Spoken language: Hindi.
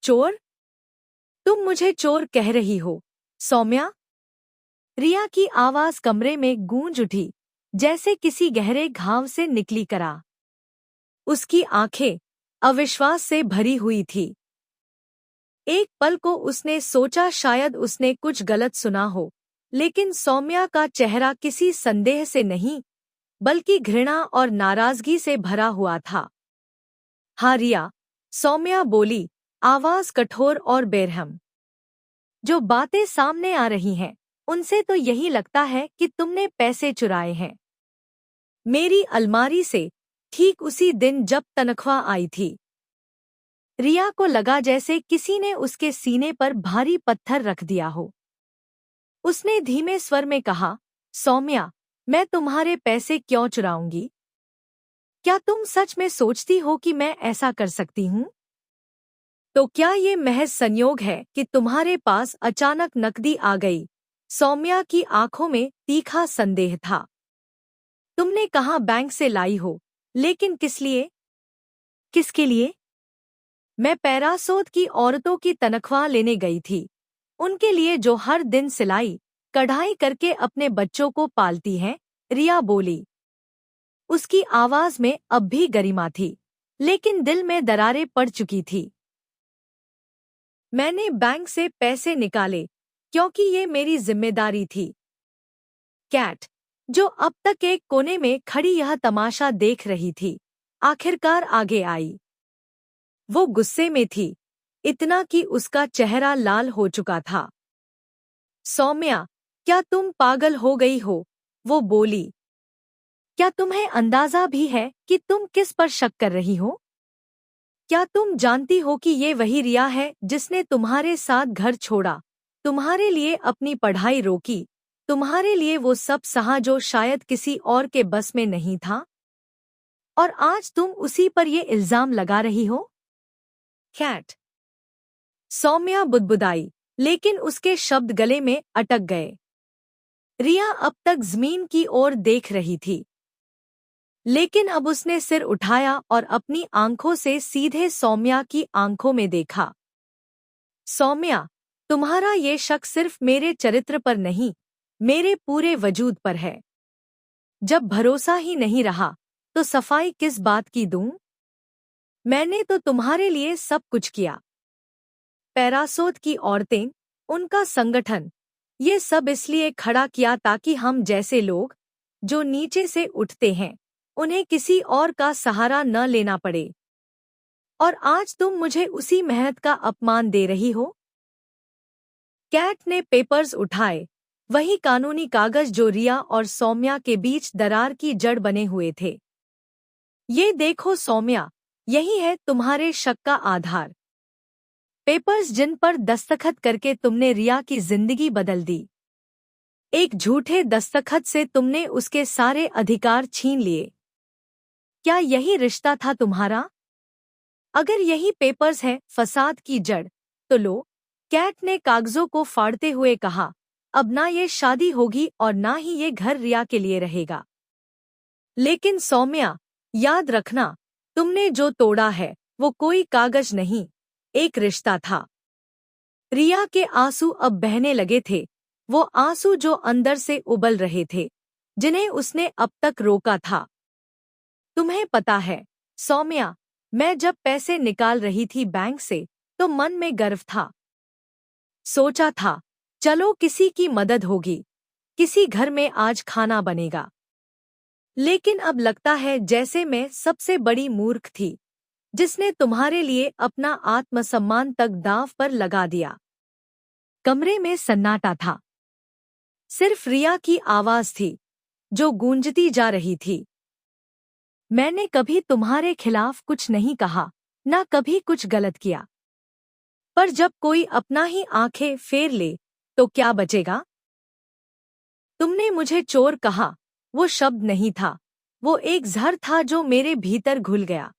चोर? तुम मुझे चोर कह रही हो, सौम्या? रिया की आवाज कमरे में गूंज उठी, जैसे किसी गहरे घाव से निकली करा। उसकी आंखें अविश्वास से भरी हुई थी। एक पल को उसने सोचा शायद उसने कुछ गलत सुना हो, लेकिन सौम्या का चेहरा किसी संदेह से नहीं, बल्कि घृणा और नाराजगी से भरा हुआ था। हाँ रिया, सौम्या बोली, आवाज कठोर और बेरहम। जो बातें सामने आ रही हैं, उनसे तो यही लगता है कि तुमने पैसे चुराए हैं। मेरी अलमारी से, ठीक उसी दिन जब तनख्वाह आई थी। रिया को लगा जैसे किसी ने उसके सीने पर भारी पत्थर रख दिया हो। उसने धीमे स्वर में कहा, सौम्या, मैं तुम्हारे पैसे क्यों चुराऊंगी? क्या तुम सच में सोचती हो कि मैं ऐसा कर सकती हूँ? तो क्या ये महज संयोग है कि तुम्हारे पास अचानक नकदी आ गई? सौम्या की आंखों में तीखा संदेह था। तुमने कहा बैंक से लाई हो, लेकिन किस लिए? किसके लिए? मैं पैरासोत की औरतों की तनख्वाह लेने गई थी। उनके लिए जो हर दिन सिलाई, कढ़ाई करके अपने बच्चों को पालती हैं, रिया बोली। उसकी आवाज में अब भी गरिमा थी, लेकिन दिल में दरारें पड़ चुकी थी। मैंने बैंक से पैसे निकाले, क्योंकि ये मेरी जिम्मेदारी थी। कैट, जो अब तक एक कोने में खड़ी यह तमाशा देख रही थी, आखिरकार आगे आई। वो गुस्से में थी, इतना कि उसका चेहरा लाल हो चुका था। सौम्या, क्या तुम पागल हो गई हो? वो बोली। क्या तुम्हें अंदाजा भी है कि तुम किस पर शक कर रही हो? क्या तुम जानती हो कि ये वही रिया है जिसने तुम्हारे साथ घर छोड़ा, तुम्हारे लिए अपनी पढ़ाई रोकी, तुम्हारे लिए वो सब सहा जो शायद किसी और के बस में नहीं था? और आज तुम उसी पर ये इल्जाम लगा रही हो? कैट, सौम्या बुदबुदाई, लेकिन उसके शब्द गले में अटक गए। रिया अब तक जमीन की ओर देख रही थी, लेकिन अब उसने सिर उठाया और अपनी आंखों से सीधे सौम्या की आंखों में देखा। सौम्या, तुम्हारा ये शक सिर्फ मेरे चरित्र पर नहीं, मेरे पूरे वजूद पर है। जब भरोसा ही नहीं रहा, तो सफाई किस बात की दूं? मैंने तो तुम्हारे लिए सब कुछ किया। पैरासोत की औरतें, उनका संगठन, ये सब इसलिए खड़ा किया ताकि हम जैसे लोग, जो नीचे से उठते हैं, उन्हें किसी और का सहारा न लेना पड़े। और आज तुम मुझे उसी मेहनत का अपमान दे रही हो? कैट ने पेपर्स उठाए, वही कानूनी कागज जो रिया और सौम्या के बीच दरार की जड़ बने हुए थे। ये देखो सौम्या, यही है तुम्हारे शक का आधार। पेपर्स जिन पर दस्तखत करके तुमने रिया की जिंदगी बदल दी। एक झूठे दस्तखत से तुमने उसके सारे अधिकार छीन लिए। क्या यही रिश्ता था तुम्हारा? अगर यही पेपर्स हैं फसाद की जड़, तो लो। कैट ने कागजों को फाड़ते हुए कहा, अब ना ये शादी होगी और ना ही ये घर रिया के लिए रहेगा। लेकिन सौम्या, याद रखना, तुमने जो तोड़ा है वो कोई कागज नहीं, एक रिश्ता था। रिया के आंसू अब बहने लगे थे, वो आंसू जो अंदर से उबल रहे थे, जिन्हें उसने अब तक रोका था। तुम्हें पता है, सौम्या, मैं जब पैसे निकाल रही थी बैंक से, तो मन में गर्व था। सोचा था, चलो किसी की मदद होगी, किसी घर में आज खाना बनेगा। लेकिन अब लगता है जैसे मैं सबसे बड़ी मूर्ख थी, जिसने तुम्हारे लिए अपना आत्मसम्मान तक दांव पर लगा दिया। कमरे में सन्नाटा था। सिर्फ रिया की आवाज थी, जो गूंजती जा रही थी। मैंने कभी तुम्हारे खिलाफ कुछ नहीं कहा, ना कभी कुछ गलत किया। पर जब कोई अपना ही आंखें फेर ले, तो क्या बचेगा? तुमने मुझे चोर कहा, वो शब्द नहीं था, वो एक जहर था जो मेरे भीतर घुल गया।